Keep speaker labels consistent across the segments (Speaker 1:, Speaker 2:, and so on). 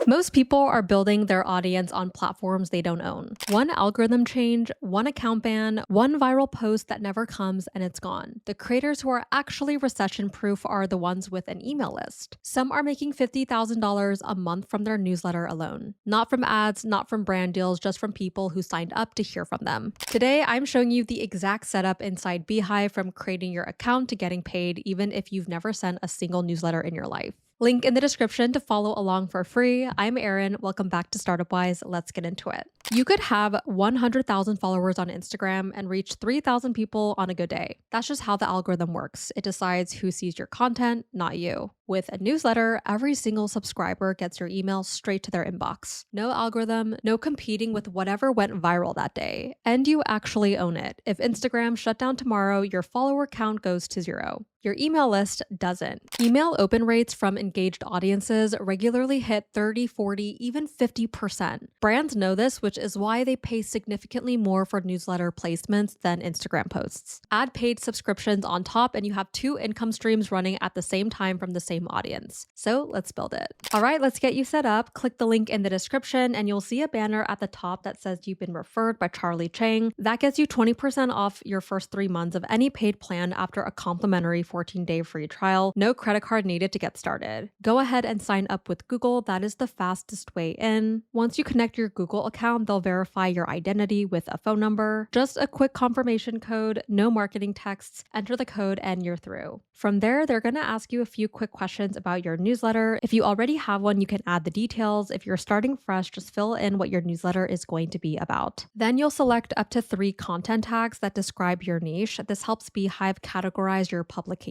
Speaker 1: Most people are building their audience on platforms they don't own. One algorithm change, one account ban, one viral post that never comes and it's gone. The creators who are actually recession-proof are the ones with an email list. Some are making $50,000 a month from their newsletter alone. Not from ads, not from brand deals, just from people who signed up to hear from them. Today, I'm showing you the exact setup inside Beehiiv, from creating your account to getting paid, even if you've never sent a single newsletter in your life. Link in the description to follow along for free. I'm Erin. Welcome back to StartupWise. Let's get into it. You could have 100,000 followers on Instagram and reach 3,000 people on a good day. That's just how the algorithm works. It decides who sees your content, not you. With a newsletter, every single subscriber gets your email straight to their inbox. No algorithm, no competing with whatever went viral that day. And you actually own it. If Instagram shut down tomorrow, your follower count goes to 0. Your email list doesn't. Email open rates from engaged audiences regularly hit 30, 40, even 50%. Brands know this, which is why they pay significantly more for newsletter placements than Instagram posts. Add paid subscriptions on top and you have 2 income streams running at the same time from the same audience. So let's build it. All right, let's get you set up. Click the link in the description and you'll see a banner at the top that says you've been referred by Charlie Chang. That gets you 20% off your first 3 months of any paid plan after a complimentary 14-day free trial. No credit card needed to get started. Go ahead and sign up with Google. That is the fastest way in. Once you connect your Google account, they'll verify your identity with a phone number. Just a quick confirmation code, no marketing texts. Enter the code and you're through. From there, they're going to ask you a few quick questions about your newsletter. If you already have one, you can add the details. If you're starting fresh, just fill in what your newsletter is going to be about. Then you'll select up to 3 content tags that describe your niche. This helps Beehiiv categorize your publication.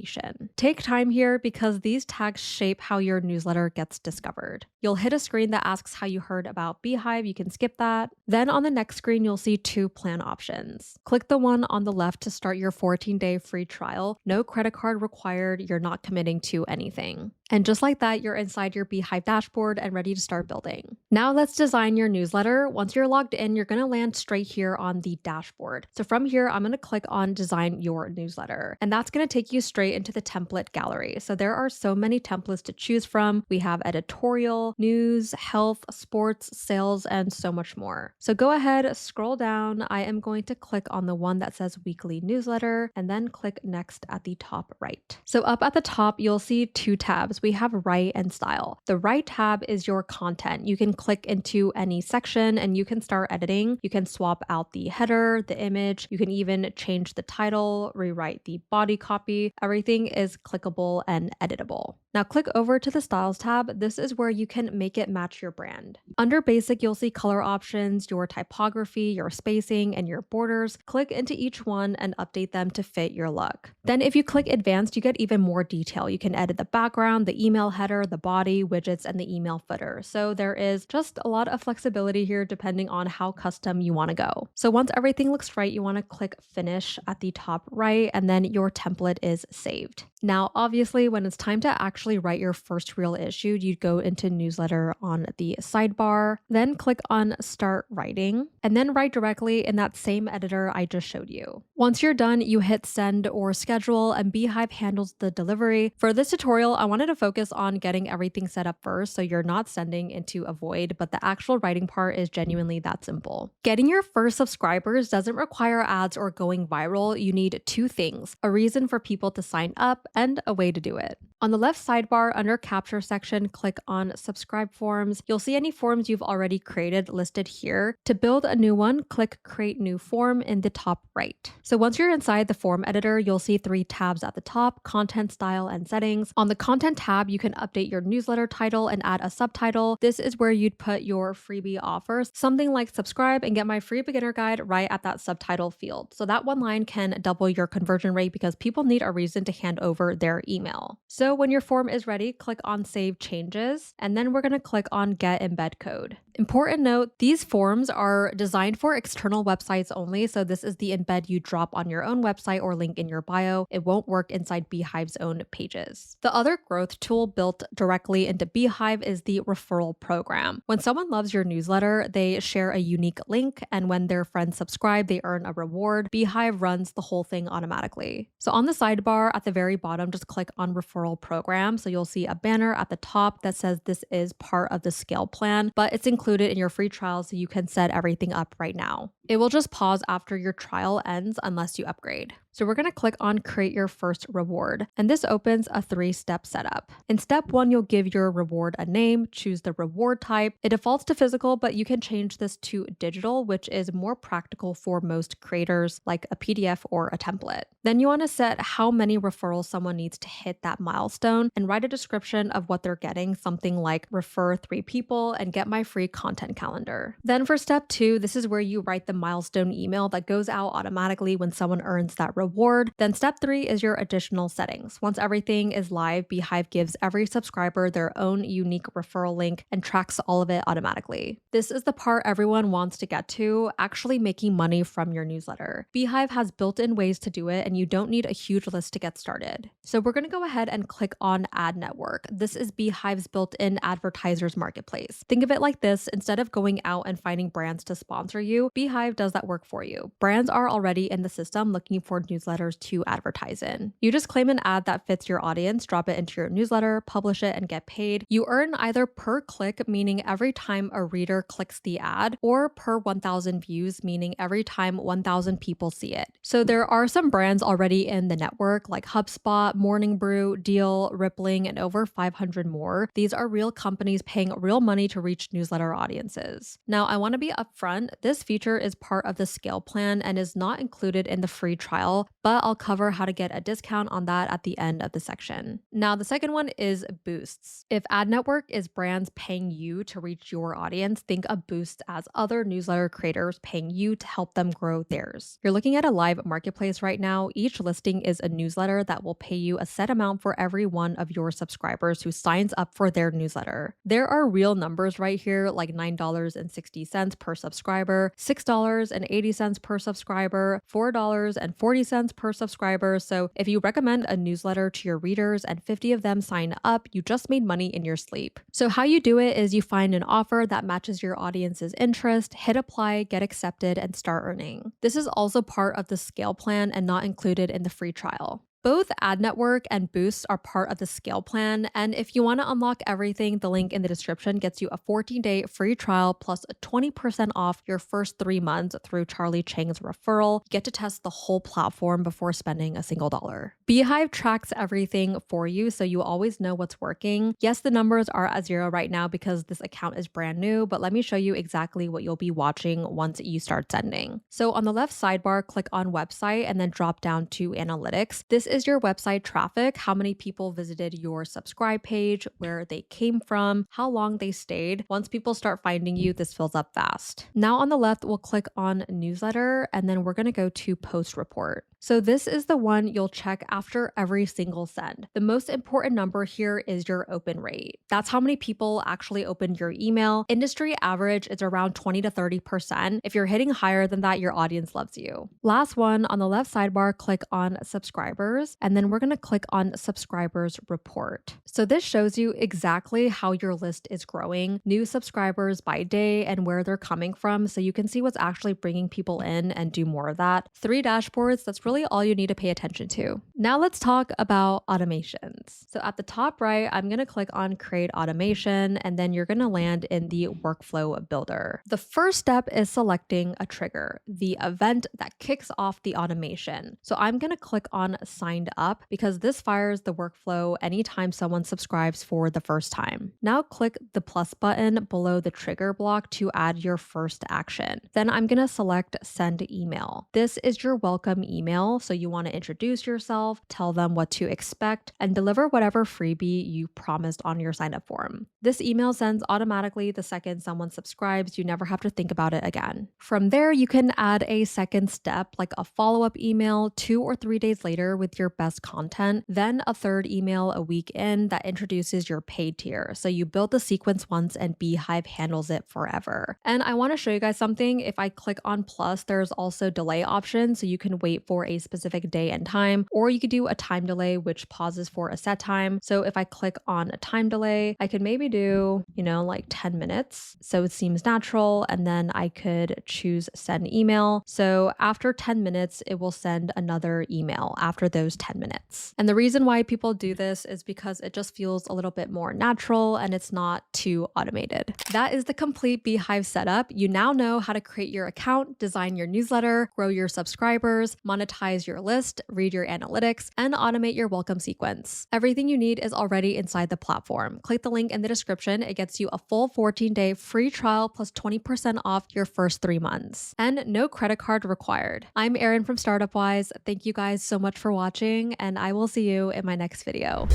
Speaker 1: Take time here because these tags shape how your newsletter gets discovered. You'll hit a screen that asks how you heard about Beehiiv. You can skip that. Then on the next screen, you'll see 2 plan options. Click the one on the left to start your 14-day free trial. No credit card required. You're not committing to anything. And just like that, you're inside your Beehiiv dashboard and ready to start building. Now let's design your newsletter. Once you're logged in, you're going to land straight here on the dashboard. So from here, I'm going to click on design your newsletter, and that's going to take you straight into the template gallery. So there are so many templates to choose from. We have editorial, news, health, sports, sales, and so much more. So go ahead, scroll down. I am going to click on the one that says weekly newsletter and then click next at the top right. So up at the top, you'll see 2 tabs. We have write and style. The write tab is your content. You can click into any section and you can start editing. You can swap out the header, the image. You can even change the title, rewrite the body copy. Everything is clickable and editable. Now click over to the styles tab. This is where you can make it match your brand. Under basic, you'll see color options, your typography, your spacing, and your borders. Click into each one and update them to fit your look. Then if you click advanced, you get even more detail. You can edit the background, the email header, the body, widgets, and the email footer. So there is just a lot of flexibility here depending on how custom you want to go. So once everything looks right, you want to click finish at the top right, and then your template is saved. Now, obviously, when it's time to actually write your first real issue, you'd go into newsletter on the sidebar, then click on start writing, and then write directly in that same editor I just showed you. Once you're done, you hit send or schedule, and Beehiiv handles the delivery. For this tutorial, I wanted to focus on getting everything set up first so you're not sending into a void, but the actual writing part is genuinely that simple. Getting your first subscribers doesn't require ads or going viral. You need 2 things: a reason for people to sign up and a way to do it. On the left sidebar under capture section, click on subscribe forms. You'll see any forms you've already created listed here. To build a new one, click create new form in the top right. So once you're inside the form editor, you'll see 3 tabs at the top: content, style, and settings. On the content tab, you can update your newsletter title and add a subtitle. This is where you'd put your freebie offers, something like subscribe and get my free beginner guide right at that subtitle field. So that one line can double your conversion rate because people need a reason to hand over their email. So when your form is ready, click on Save Changes, and then we're going to click on Get Embed Code. Important note, these forms are designed for external websites only, so this is the embed you drop on your own website or link in your bio. It won't work inside Beehiiv's own pages. The other growth tool built directly into Beehiiv is the referral program. When someone loves your newsletter, they share a unique link, and when their friends subscribe, they earn a reward. Beehiiv runs the whole thing automatically. So on the sidebar at the very bottom, just click on referral program. So you'll see a banner at the top that says this is part of the scale plan, but it's included in your free trial, so you can set everything up right now. It will just pause after your trial ends unless you upgrade. So we're going to click on create your first reward, and this opens a 3-step setup. In step 1, you'll give your reward a name, choose the reward type. It defaults to physical, but you can change this to digital, which is more practical for most creators, like a PDF or a template. Then you want to set how many referrals someone needs to hit that milestone and write a description of what they're getting, something like refer 3 people and get my free content calendar. Then for step 2, this is where you write the milestone email that goes out automatically when someone earns that reward. Then step 3 is your additional settings. Once everything is live, Beehiiv gives every subscriber their own unique referral link and tracks all of it automatically. This is the part everyone wants to get to, actually making money from your newsletter. Beehiiv has built-in ways to do it, and you don't need a huge list to get started. So we're going to go ahead and click on Ad Network. This is Beehiiv's built-in advertisers marketplace. Think of it like this: instead of going out and finding brands to sponsor you, Beehiiv does that work for you. Brands are already in the system looking for newsletters to advertise in. You just claim an ad that fits your audience, drop it into your newsletter, publish it, and get paid. You earn either per click, meaning every time a reader clicks the ad, or per 1,000 views, meaning every time 1,000 people see it. So there are some brands already in the network like HubSpot, Morning Brew, Deal, Rippling, and over 500 more. These are real companies paying real money to reach newsletter audiences. Now, I want to be upfront. This feature is part of the scale plan and is not included in the free trial, but I'll cover how to get a discount on that at the end of the section. Now, the second one is boosts. If Ad Network is brands paying you to reach your audience, think of boosts as other newsletter creators paying you to help them grow theirs. You're looking at a live marketplace right now. Each listing is a newsletter that will pay you a set amount for every one of your subscribers who signs up for their newsletter. There are real numbers right here, like $9.60 per subscriber, $6.80 per subscriber, $4.40 per subscriber. So if you recommend a newsletter to your readers and 50 of them sign up, you just made money in your sleep. So how you do it is you find an offer that matches your audience's interest, hit apply, get accepted, and start earning. This is also part of the scale plan and not included in the free trial. Both Ad Network and Boost are part of the scale plan, and if you want to unlock everything, the link in the description gets you a 14-day free trial plus 20% off your first 3 months through Charlie Chang's referral. You get to test the whole platform before spending a single dollar. Beehiiv tracks everything for you, so you always know what's working. Yes, the numbers are at 0 right now because this account is brand new, but let me show you exactly what you'll be watching once you start sending. So on the left sidebar, click on website and then drop down to analytics. This is your website traffic, how many people visited your subscribe page, where they came from, how long they stayed. Once people start finding you, this fills up fast. Now on the left, we'll click on newsletter, and then we're going to go to post report. So this is the one you'll check after every single send. The most important number here is your open rate. That's how many people actually opened your email. Industry average is around 20 to 30%. If you're hitting higher than that, your audience loves you. Last one, on the left sidebar, click on subscribers, and then we're going to click on subscribers report. So this shows you exactly how your list is growing, new subscribers by day and where they're coming from, so you can see what's actually bringing people in and do more of that. 3 dashboards, that's really all you need to pay attention to. Now let's talk about automations. So at the top right, I'm going to click on create automation, and then you're going to land in the workflow builder. The first step is selecting a trigger, the event that kicks off the automation. So I'm going to click on signed up because this fires the workflow anytime someone subscribes for the first time. Now click the plus button below the trigger block to add your first action. Then I'm going to select send email. This is your welcome email email. So you want to introduce yourself, tell them what to expect, and deliver whatever freebie you promised on your sign up form. This email sends automatically the second someone subscribes. You never have to think about it again. From there, you can add a second step like a follow-up email 2 or 3 days later with your best content, then a third email a week in that introduces your paid tier. So you build the sequence once and Beehiiv handles it forever. And I want to show you guys something. If I click on plus, there's also delay option. So you can wait for a specific day and time, or you could do a time delay, which pauses for a set time. So if I click on a time delay, I could maybe do, like 10 minutes. So it seems natural. And then I could choose send email. So after 10 minutes, it will send another email after those 10 minutes. And the reason why people do this is because it just feels a little bit more natural and it's not too automated. That is the complete Beehiiv setup. You now know how to create your account, design your newsletter, grow your subscribers, monetize your list, read your analytics, and automate your welcome sequence. Everything you need is already inside the platform. Click the link in the description. It gets you a full 14-day free trial plus 20% off your first 3 months. And no credit card required. I'm Erin from StartupWise. Thank you guys so much for watching, and I will see you in my next video.